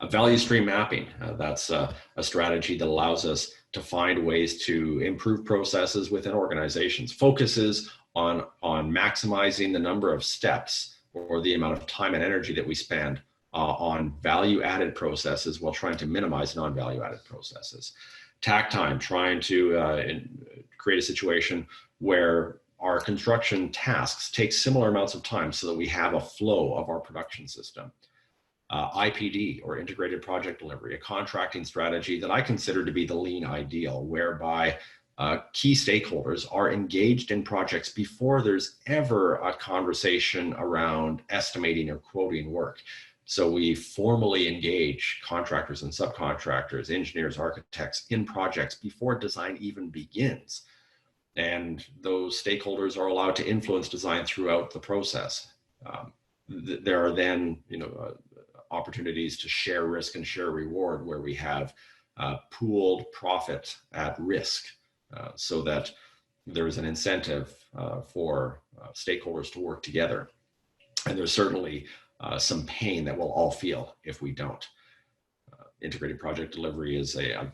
A value stream mapping, that's a strategy that allows us to find ways to improve processes within organizations, focuses on maximizing the number of steps or the amount of time and energy that we spend on value-added processes while trying to minimize non-value-added processes. Tack time, trying to create a situation where our construction tasks take similar amounts of time so that we have a flow of our production system. IPD, or integrated project delivery, a contracting strategy that I consider to be the lean ideal, whereby key stakeholders are engaged in projects before there's ever a conversation around estimating or quoting work. So we formally engage contractors and subcontractors, engineers, architects in projects before design even begins. And those stakeholders are allowed to influence design throughout the process. There are then, opportunities to share risk and share reward, where we have pooled profit at risk, so that there's an incentive for stakeholders to work together. And there's certainly some pain that we'll all feel if we don't. Integrated project delivery is a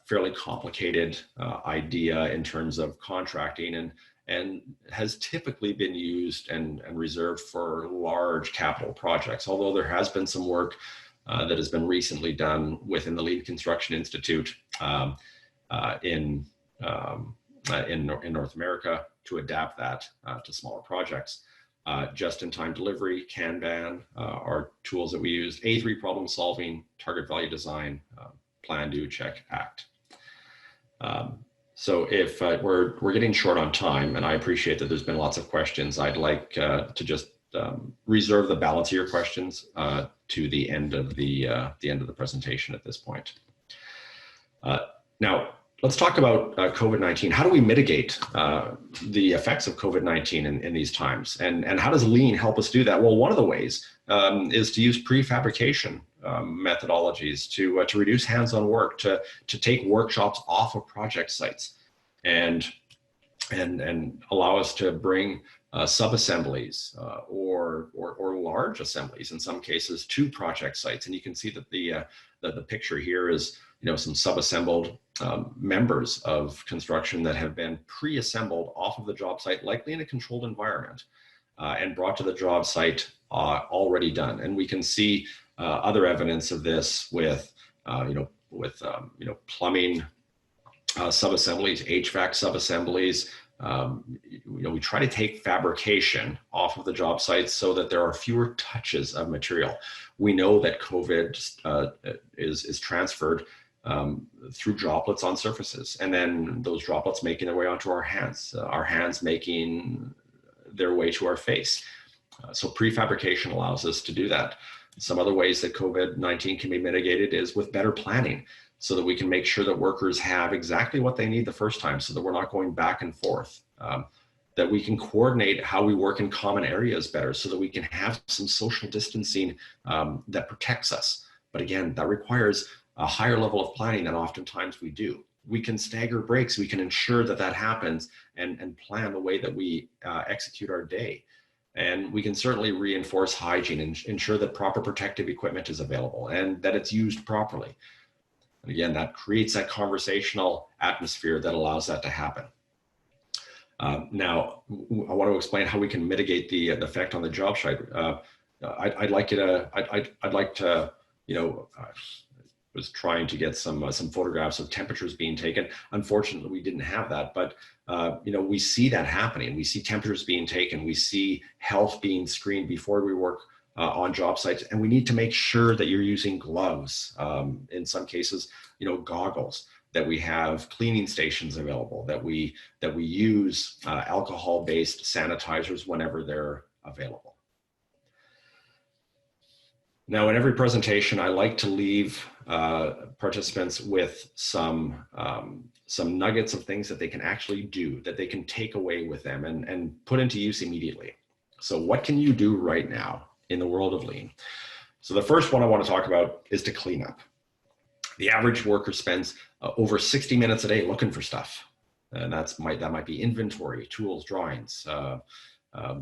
fairly complicated idea in terms of contracting, and has typically been used and reserved for large capital projects, although there has been some work that has been recently done within the Lean Construction Institute in North America to adapt that to smaller projects. Just-in-time delivery, Kanban are tools that we use. A3 problem solving, target value design, plan, do, check, act. So if we're getting short on time, and I appreciate that there's been lots of questions, I'd like to just reserve the balance of your questions to the end of the presentation at this point. Now, let's talk about COVID-19. How do we mitigate the effects of COVID-19 in these times? And how does Lean help us do that? Well, one of the ways is to use prefabrication methodologies to reduce hands-on work, to take workshops off of project sites, and allow us to bring sub-assemblies or large assemblies in some cases to project sites. And you can see that the picture here is some sub-assembled members of construction that have been pre-assembled off of the job site, likely in a controlled environment, and brought to the job site already done. And we can see other evidence of this with plumbing sub-assemblies, HVAC sub-assemblies. We try to take fabrication off of the job sites so that there are fewer touches of material. We know that COVID is transferred through droplets on surfaces, and then those droplets making their way onto our hands making their way to our face. So prefabrication allows us to do that. Some other ways that COVID-19 can be mitigated is with better planning, so that we can make sure that workers have exactly what they need the first time, so that we're not going back and forth, that we can coordinate how we work in common areas better, so that we can have some social distancing that protects us. But again, that requires a higher level of planning than oftentimes we do. We can stagger breaks, we can ensure that happens, and plan the way that we execute our day. And we can certainly reinforce hygiene and ensure that proper protective equipment is available and that it's used properly. And again, that creates that conversational atmosphere that allows that to happen. Now, I want to explain how we can mitigate the effect on the job site. I'd like to, was trying to get some photographs of temperatures being taken. Unfortunately, we didn't have that, but we see that happening. We see temperatures being taken. We see health being screened before we work on job sites, and we need to make sure that you're using gloves. In some cases, goggles. That we have cleaning stations available. That we use alcohol-based sanitizers whenever they're available. Now, in every presentation, I like to leave participants with some nuggets of things that they can actually do, that they can take away with them and put into use immediately. So what can you do right now in the world of Lean? So the first one I want to talk about is to clean up. The average worker spends over 60 minutes a day looking for stuff. And that might be inventory, tools, drawings.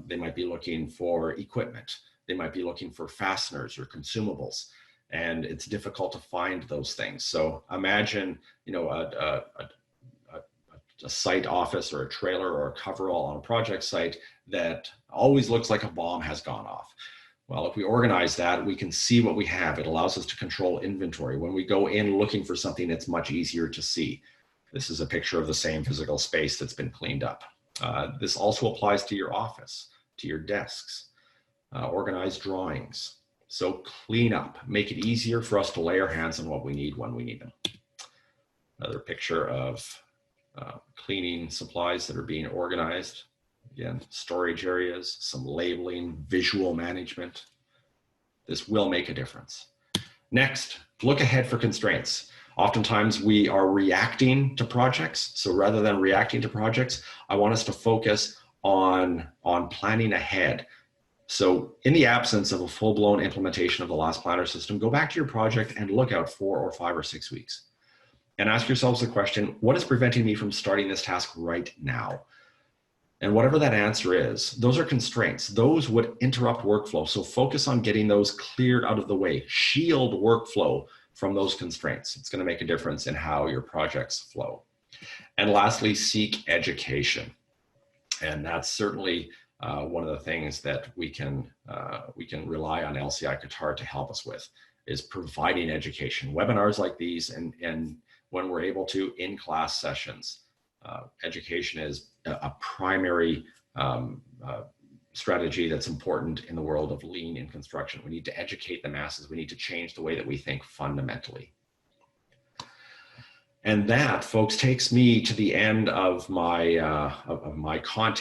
They might be looking for equipment. They might be looking for fasteners or consumables, and it's difficult to find those things. So imagine, a site office or a trailer or a coverall on a project site that always looks like a bomb has gone off. Well, if we organize that, we can see what we have. It allows us to control inventory. When we go in looking for something, it's much easier to see. This is a picture of the same physical space that's been cleaned up. This also applies to your office, to your desks, organize drawings. So clean up, make it easier for us to lay our hands on what we need when we need them. Another picture of cleaning supplies that are being organized. Again, storage areas, some labeling, visual management. This will make a difference. Next, look ahead for constraints. Oftentimes we are reacting to projects. So rather than reacting to projects, I want us to focus on planning ahead. So in the absence of a full-blown implementation of the last planner system, go back to your project and look out 4 or 5 or 6 weeks. And ask yourselves the question, what is preventing me from starting this task right now? And whatever that answer is, those are constraints. Those would interrupt workflow. So focus on getting those cleared out of the way. Shield workflow from those constraints. It's going to make a difference in how your projects flow. And lastly, seek education. And that's certainly one of the things that we can rely on LCI Qatar to help us with, is providing education. Webinars like these, and when we're able to, in-class sessions. Education is a primary strategy that's important in the world of lean in construction. We need to educate the masses. We need to change the way that we think fundamentally. And that, folks, takes me to the end of my content.